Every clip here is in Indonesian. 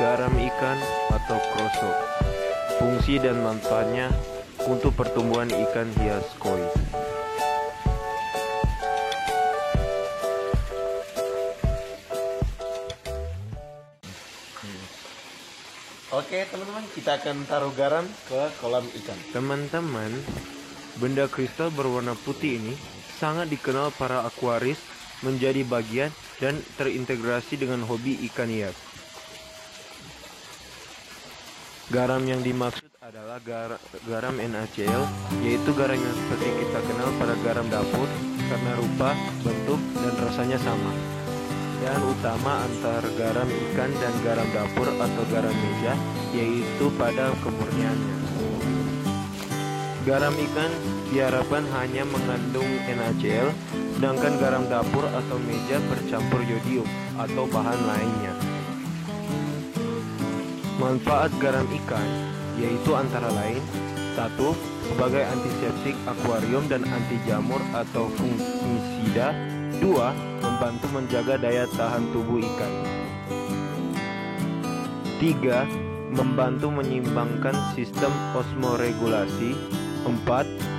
garam ikan atau krosok. Fungsi dan manfaatnya untuk pertumbuhan ikan hias koi. Oke teman-teman, kita akan taruh garam ke kolam ikan. Teman-teman, benda kristal berwarna putih ini sangat dikenal para akuaris menjadi bagian dan terintegrasi dengan hobi ikan hias. Garam yang dimaksud adalah garam NaCl, yaitu garam yang seperti kita kenal pada garam dapur karena rupa, bentuk, dan rasanya sama. Perbedaan utama antara garam ikan dan garam dapur atau garam meja yaitu pada kemurniannya. Garam ikan diharapkan hanya mengandung NaCl, sedangkan garam dapur atau meja bercampur yodium atau bahan lainnya. Manfaat garam ikan yaitu antara lain: 1. Sebagai antiseptik akuarium dan anti jamur atau fungisida. 2. Membantu menjaga daya tahan tubuh ikan. 3. Membantu menyeimbangkan sistem osmoregulasi. 4.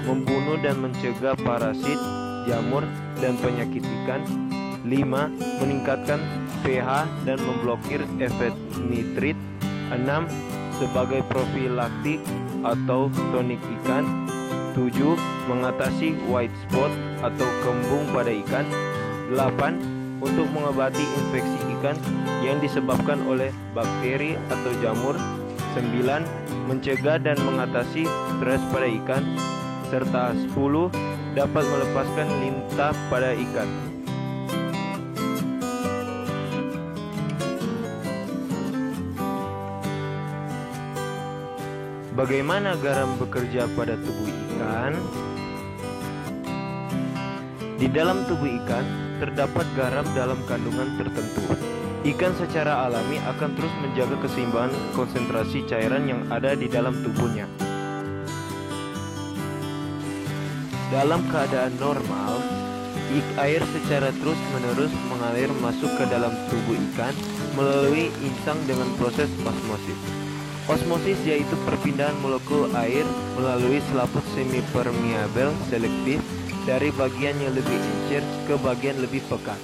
Membunuh dan mencegah parasit, jamur, dan penyakit ikan. 5. Meningkatkan pH dan memblokir efek nitrit. 6. Sebagai profilaktik atau tonik ikan. 7. Mengatasi white spot atau kembung pada ikan. 8. Untuk mengobati infeksi ikan yang disebabkan oleh bakteri atau jamur. 9. Mencegah dan mengatasi stres pada ikan. Serta 10. Dapat melepaskan lintah pada ikan. Bagaimana garam bekerja pada tubuh ikan? Di dalam tubuh ikan terdapat garam dalam kandungan tertentu. Ikan secara alami akan terus menjaga keseimbangan konsentrasi cairan yang ada di dalam tubuhnya. Dalam keadaan normal, air secara terus-menerus mengalir masuk ke dalam tubuh ikan melalui insang dengan proses osmosis. Osmosis yaitu perpindahan molekul air melalui selaput semipermeabel selektif dari bagian yang lebih encer ke bagian lebih pekat.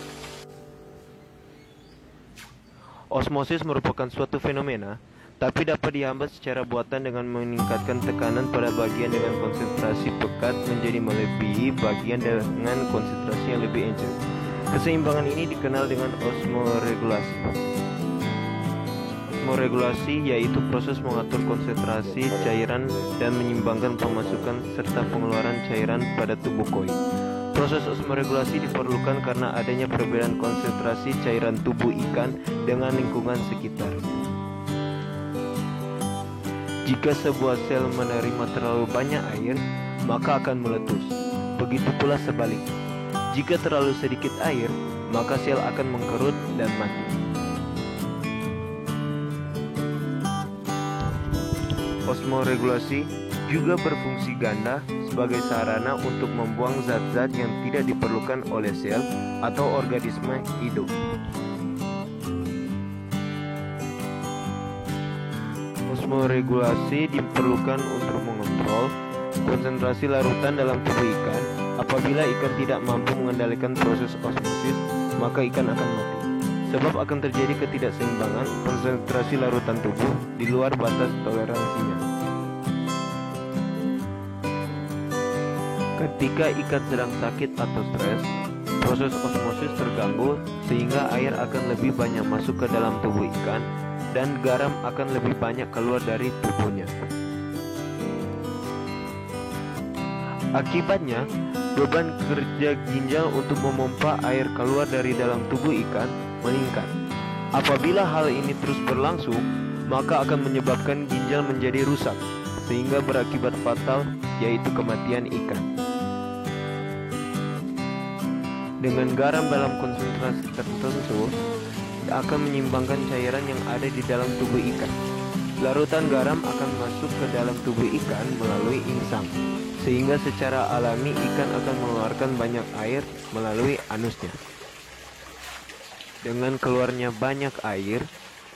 Osmosis merupakan suatu fenomena, tapi dapat dihambat secara buatan dengan meningkatkan tekanan pada bagian dengan konsentrasi pekat menjadi melebihi bagian dengan konsentrasi yang lebih encer. Keseimbangan ini dikenal dengan osmoregulasi. Osmoregulasi yaitu proses mengatur konsentrasi cairan dan menyeimbangkan pemasukan serta pengeluaran cairan pada tubuh koi. Proses osmoregulasi diperlukan karena adanya perbedaan konsentrasi cairan tubuh ikan dengan lingkungan sekitar. Jika sebuah sel menerima terlalu banyak air, maka akan meletus. Begitu pula sebaliknya. Jika terlalu sedikit air, maka sel akan mengkerut dan mati. Osmoregulasi juga berfungsi ganda sebagai sarana untuk membuang zat-zat yang tidak diperlukan oleh sel atau organisme hidup. Osmoregulasi diperlukan untuk mengontrol konsentrasi larutan dalam tubuh ikan. Apabila ikan tidak mampu mengendalikan proses osmosis, maka ikan akan mati. Sebab akan terjadi ketidakseimbangan konsentrasi larutan tubuh di luar batas toleransinya. Ketika ikan sedang sakit atau stres, proses osmosis terganggu sehingga air akan lebih banyak masuk ke dalam tubuh ikan dan garam akan lebih banyak keluar dari tubuhnya. Akibatnya, beban kerja ginjal untuk memompa air keluar dari dalam tubuh ikan meningkat. Apabila hal ini terus berlangsung, maka akan menyebabkan ginjal menjadi rusak, sehingga berakibat fatal, yaitu kematian ikan. Dengan garam dalam konsentrasi tertentu, akan menyeimbangkan cairan yang ada di dalam tubuh ikan. Larutan garam akan masuk ke dalam tubuh ikan melalui insang, sehingga secara alami ikan akan mengeluarkan banyak air melalui anusnya. Dengan keluarnya banyak air,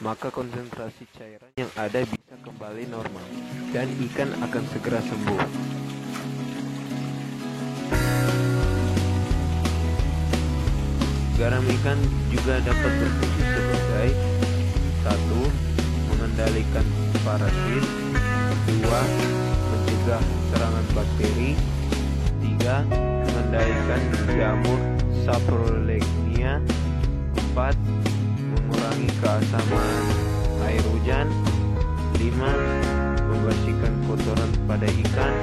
maka konsentrasi cairan yang ada bisa kembali normal dan ikan akan segera sembuh. Garam ikan juga dapat berfungsi sebagai 1. Mengendalikan parasit, 2. Mencegah serangan bakteri, 3. Mengendalikan jamur saprolegnia, 4. Mengurangi keasaman air hujan, 5. Membersihkan kotoran pada ikan,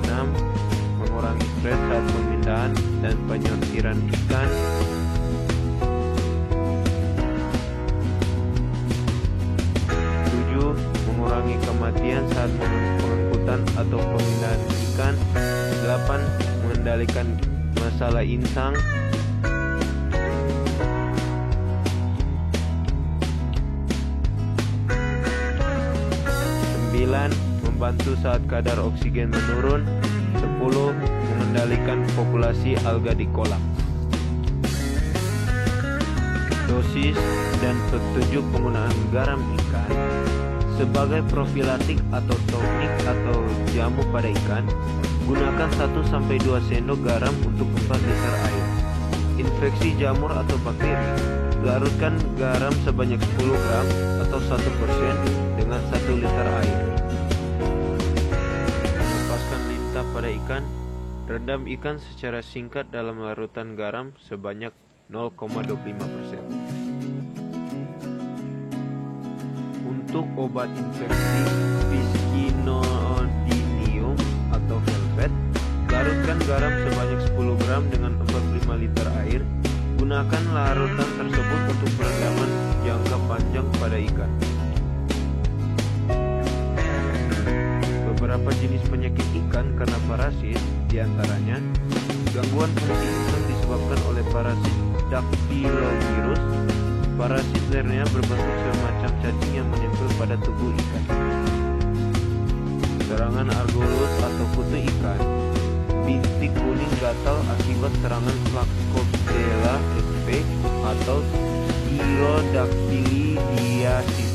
6. Mengurangi stres saat pemindahan dan penyortiran ikan, 7. Mengurangi kematian saat pengangkutan atau pemindahan ikan, 8. Mengendalikan masalah insang, 9. Membantu saat kadar oksigen menurun, 10. Mengendalikan populasi alga di kolam. Dosis dan petunjuk penggunaan garam ikan sebagai profilatik atau tonik atau jamu pada ikan. Gunakan 1-2 sendok garam untuk 4 liter air. Infeksi jamur atau bakteri, larutkan garam sebanyak 10 gram atau 1% dengan 1 liter air. Lepaskan lintah pada ikan. Rendam ikan secara singkat dalam larutan garam sebanyak 0,25%. Untuk obat infeksi Piscinodinium atau velvet, larutkan garam sebanyak 10 gram dengan 45 liter air. Gunakan larutan tersebut untuk perendaman jangka panjang pada ikan. Beberapa jenis penyakit ikan karena parasit, diantaranya gangguan fungsi insang disebabkan oleh parasit Dactylovirus. Parasit Lernia berbentuk semacam cacing yang menempel pada tubuh ikan. Serangan Argolus atau kutu ikan. Bintik kuning gatal akibat serangan Phylloxera sp atau Chirodactylidiasis.